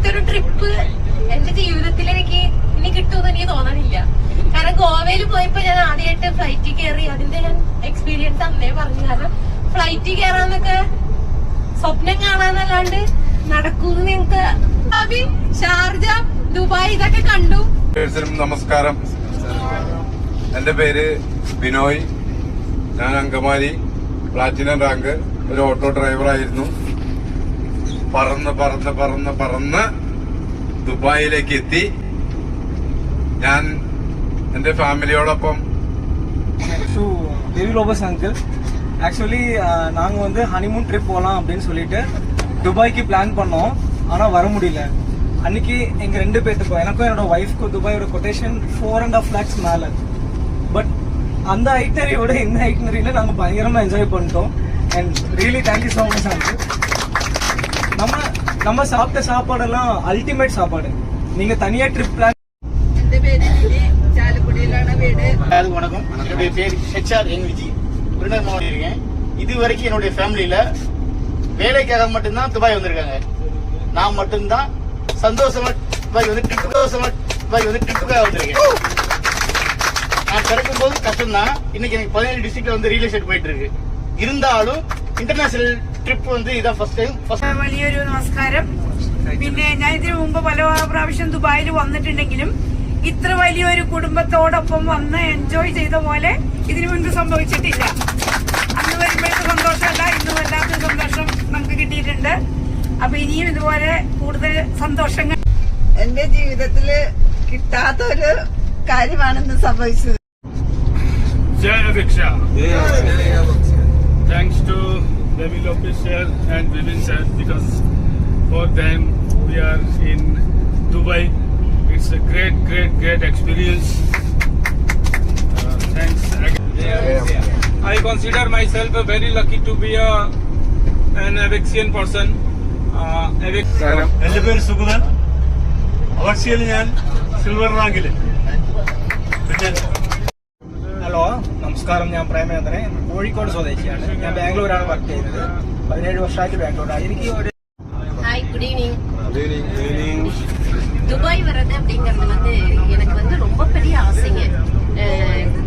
ഇങ്ങനത്തെ ഒരു ട്രിപ്പ് എന്റെ ജീവിതത്തിൽ എനിക്ക് ഇനി കിട്ടുമെന്ന് എനിക്ക് തോന്നണില്ല. കാരണം ഗോവയിൽ പോയപ്പോ ഞാൻ ആദ്യമായിട്ട് ഫ്ലൈറ്റിൽ കയറി. അതിന്റെ ഞാൻ എക്സ്പീരിയൻസ് അന്നേ പറഞ്ഞു. കാരണം ഫ്ലൈറ്റിൽ കയറാന്നൊക്കെ സ്വപ്നം കാണാന്നല്ലാണ്ട് നടക്കൂന്ന് ഞങ്ങക്ക് ഷാർജ, ദുബായ് ഇതൊക്കെ കണ്ടു. നമസ്കാരം, എന്റെ പേര് ബിനോയ്. ഞാൻ അങ്കമാലി പ്ലാറ്റിനം റാങ്ക് ഒരു ഓട്ടോ ഡ്രൈവറായിരുന്നു. പറന്ന് പറന്ന് പറന്ന് പറന്ന് ദുബായിലേക്ക് എത്തി. ഞാൻ എന്റെ ഫാമിലിയോടൊപ്പം. தேவி லோபஸ் அங்கிள், ஆக்சுவலி நாங்கள் வந்து ஹனிமூன் ட்ரிப் போகலாம் அப்படின்னு சொல்லிட்டு துபாய்க்கு பிளான் பண்ணோம். ஆனால் வர முடியல. அன்னைக்கு எங்கள் 2 பேர்த்துக்கும், எனக்கும் என்னோட ஒய்ஃப்க்கும் துபாயோட கொட்டேஷன் 4.5 lakhs மேலே. பட் அந்த ஐட்டரியோட இந்த ஐட்டனரியில் நாங்கள் பயங்கரமாக என்ஜாய் பண்ணிட்டோம். And really thank you so much uncle. நம்ம சாப்பிட்ட சாப்பாடெல்லாம் அல்டிமேட் சாப்பாடு. நீங்கள் தனியாக ட்ரிப் பிளான். வணக்கம், என்னுடைய பேர் HR NVG, விருதுநகர் மாவட்டம் இருக்கேன். இது வரைக்கும் என்னுடைய ஃபேமிலியில வேலைக்காக மட்டும்தான் துபாய் வந்திருக்காங்க. நான் மட்டும்தான் சந்தோஷமா துபாய் வந்து ட்ரிப்புக்காக வந்திருக்கேன். நான் பிறக்கும் போது கஷ்டம்தான். இன்னைக்கு எனக்கு 17 டிஸ்ட்ரிக்ட்ல வந்து ரியல் எஸ்டேட் போயிட்டு இருக்கு. இருந்தாலும் ഇന്റർനാഷണൽ ട്രിപ്പ് வந்து ഇതാ ഫസ്റ്റ് ടൈം. വലിയൊരു നമസ്കാരം. പിന്നെ ഞാൻ ഇതിനു മുമ്പ് പല പ്രാവശ്യം ദുബായിൽ വന്നിട്ടുണ്ടെങ്കിലും ഇത്ര വലിയൊരു കുടുംബത്തോടൊപ്പം വന്ന് എൻജോയ് ചെയ്ത പോലെ ഇതിനു മുൻപ് സംഭവിച്ചിട്ടില്ല. അന്ന് വരുമ്പോഴത്തെ സന്തോഷമല്ല, ഇന്ന് വല്ലാത്ത സന്തോഷം നമുക്ക് കിട്ടിയിട്ടുണ്ട്. അപ്പൊ ഇനിയും ഇതുപോലെ കൂടുതൽ സന്തോഷങ്ങൾ എന്റെ ജീവിതത്തില് കിട്ടാത്തൊരു കാര്യമാണെന്ന് സംഭവിച്ചത്. Thanks to Devi Lopez sir and Vivin sir, because for them we are in Dubai. It's a great experience. Thanks again. I consider myself very lucky to be an Avixian person. എന്റെ പേര് സുഗതൻ. അവർച്ചിയിൽ ഞാൻ silver റാങ്കില്. Hello, നമസ്കാരം. ഞാൻ പ്രേമചന്ദ്രൻ, കോഴിക്കോട് സ്വദേശിയാണ്. ഞാൻ ബാംഗ്ലൂരാണ് work ചെയ്യുന്നത്. 17 വർഷമായിട്ട് ബാംഗ്ലൂരാണ്. എനിക്ക് ഒരു ஹாய், குட் ஈவினிங். துபாய் வர்றது அப்படிங்கறது வந்து எனக்கு வந்து ரொம்ப பெரிய ஆசைங்க.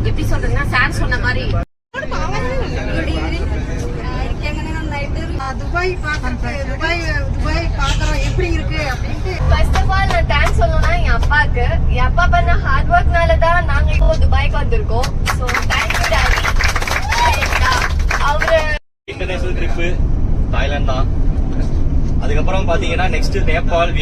எப்படி சொல்றதுன்னா, சார் சொன்ன மாதிரி துபாய் பாக்குறோம் எப்படி இருக்கு அப்படின்ட்டு. ஃபர்ஸ்ட் ஆஃப் ஆல் நான் தேங்க்ஸ் சொல்லணும்னா என் அப்பாக்கு. என் அப்பா பண்ண ஹார்ட் ஒர்க்னால தான் நாங்க இப்போ துபாய்க்கு வந்திருக்கோம். So thank you daddy. அவரு இன்டர்நேஷனல் ட்ரிப்பு தாய்லாந்து தான். அதுக்கப்புறம் பாத்தீங்கன்னா நெக்ஸ்ட் நேபாள்.